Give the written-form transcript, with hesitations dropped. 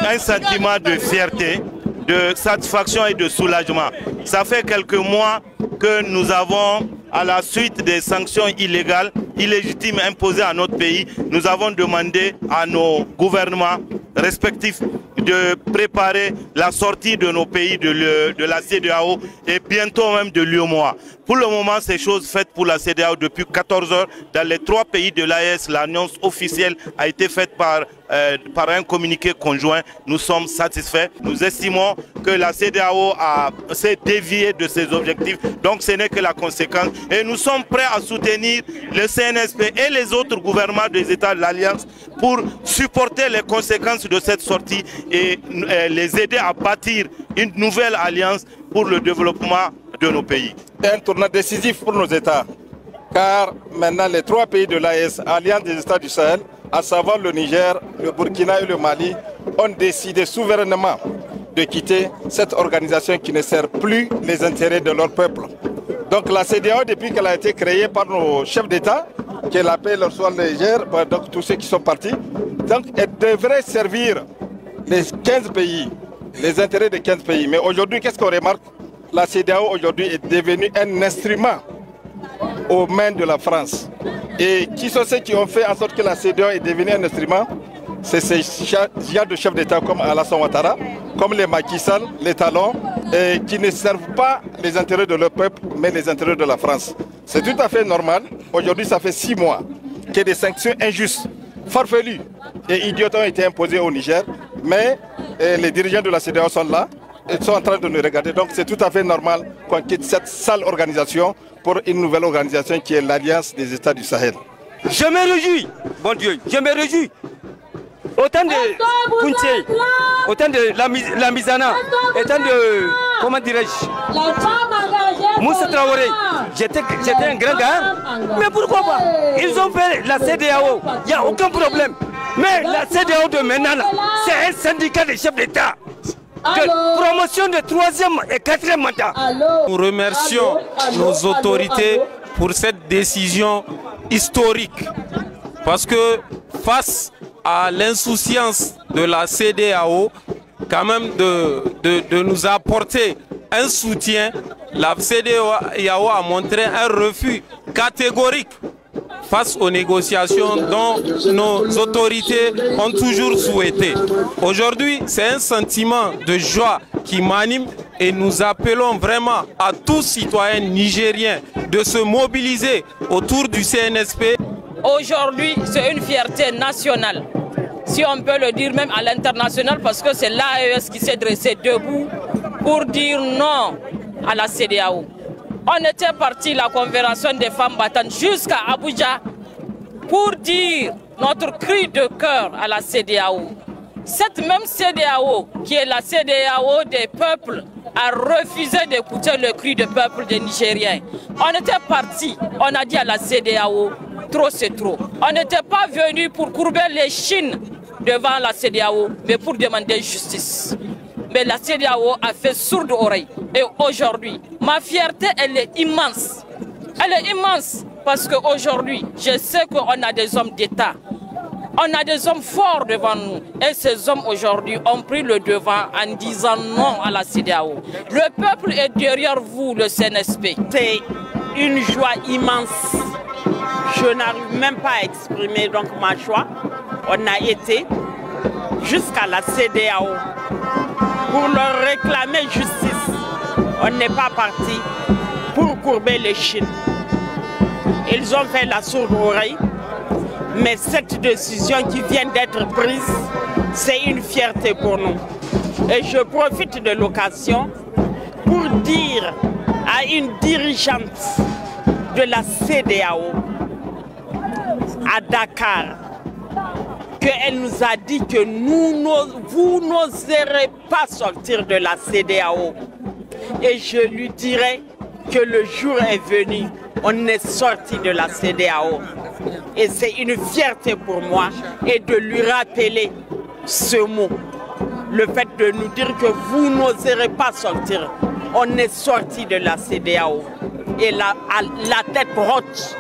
un sentiment de fierté, de satisfaction et de soulagement. Ça fait quelques mois que nous avons, à la suite des sanctions illégales, illégitimes imposées à notre pays, nous avons demandé à nos gouvernements respectifs de préparer la sortie de nos pays de la CEDEAO et bientôt même de l'UEMOA. Pour le moment, ces choses faites pour la CEDEAO depuis 14 heures. Dans les 3 pays de l'AES, l'annonce officielle a été faite par un communiqué conjoint. Nous sommes satisfaits. Nous estimons que la CEDEAO s'est déviée de ses objectifs. Donc ce n'est que la conséquence. Et nous sommes prêts à soutenir le CNSP et les autres gouvernements des États de l'Alliance pour supporter les conséquences de cette sortie et les aider à bâtir une nouvelle alliance pour le développement de nos pays. C'est un tournant décisif pour nos États, car maintenant les 3 pays de l'AES, Alliance des États du Sahel, à savoir le Niger, le Burkina et le Mali, ont décidé souverainement de quitter cette organisation qui ne sert plus les intérêts de leur peuple. Donc la CEDEAO, depuis qu'elle a été créée par nos chefs d'État, que la paix leur soit légère, donc tous ceux qui sont partis, donc elle devrait servir les 15 pays, les intérêts des 15 pays. Mais aujourd'hui, qu'est-ce qu'on remarque? La CEDEAO aujourd'hui est devenue un instrument aux mains de la France. Et qui sont ceux qui ont fait en sorte que la CEDEAO est devenue un instrument? C'est ces gens de chefs d'État comme Alassane Ouattara, comme les Macky Sall, les Talons, qui ne servent pas les intérêts de leur peuple, mais les intérêts de la France. C'est tout à fait normal. Aujourd'hui, ça fait 6 mois que des sanctions injustes, farfelues et idiotes ont été imposées au Niger. Mais les dirigeants de la CEDEAO sont là. Ils sont en train de nous regarder, donc c'est tout à fait normal qu'on quitte cette sale organisation pour une nouvelle organisation qui est l'Alliance des États du Sahel. Je me réjouis, bon Dieu, je me réjouis. Autant de Kounché, autant de Lamizana, autant de, comment dirais-je, Moussa Traoré, j'étais un grand gars, mais pourquoi pas? Ils ont fait la CEDEAO, il n'y a aucun problème. Mais la CEDEAO de maintenant, c'est un syndicat des chefs d'État. De promotion de 3e et 4e mandat. Nous remercions nos autorités pour cette décision historique. Parce que face à l'insouciance de la CEDEAO, quand même de nous apporter un soutien, la CEDEAO a montré un refus catégorique face aux négociations dont nos autorités ont toujours souhaité. Aujourd'hui, c'est un sentiment de joie qui m'anime et nous appelons vraiment à tous citoyens nigériens de se mobiliser autour du CNSP. Aujourd'hui, c'est une fierté nationale, si on peut le dire même à l'international, parce que c'est l'AES qui s'est dressé debout pour dire non à la CEDEAO. On était parti la Confédération des femmes battantes jusqu'à Abuja pour dire notre cri de cœur à la CEDEAO. Cette même CEDEAO, qui est la CEDEAO des peuples, a refusé d'écouter le cri du peuple des Nigériens. On était parti, on a dit à la CEDEAO, trop c'est trop. On n'était pas venu pour courber les chines devant la CEDEAO, mais pour demander justice. Mais la CEDEAO a fait sourde oreille. Et aujourd'hui, ma fierté, elle est immense. Elle est immense parce qu'aujourd'hui, je sais qu'on a des hommes d'État. On a des hommes forts devant nous. Et ces hommes aujourd'hui ont pris le devant en disant non à la CEDEAO. Le peuple est derrière vous, le CNSP. C'est une joie immense. Je n'arrive même pas à exprimer donc ma joie. On a été jusqu'à la CEDEAO pour leur réclamer justice. On n'est pas parti pour courber les chines. Ils ont fait la sourde oreille, mais cette décision qui vient d'être prise, c'est une fierté pour nous. Et je profite de l'occasion pour dire à une dirigeante de la CEDEAO à Dakar qu'elle nous a dit que vous n'oserez pas sortir de la CEDEAO. Et je lui dirai que le jour est venu, on est sorti de la CEDEAO. Et c'est une fierté pour moi et de lui rappeler ce mot. Le fait de nous dire que vous n'oserez pas sortir. On est sorti de la CEDEAO et la tête haute.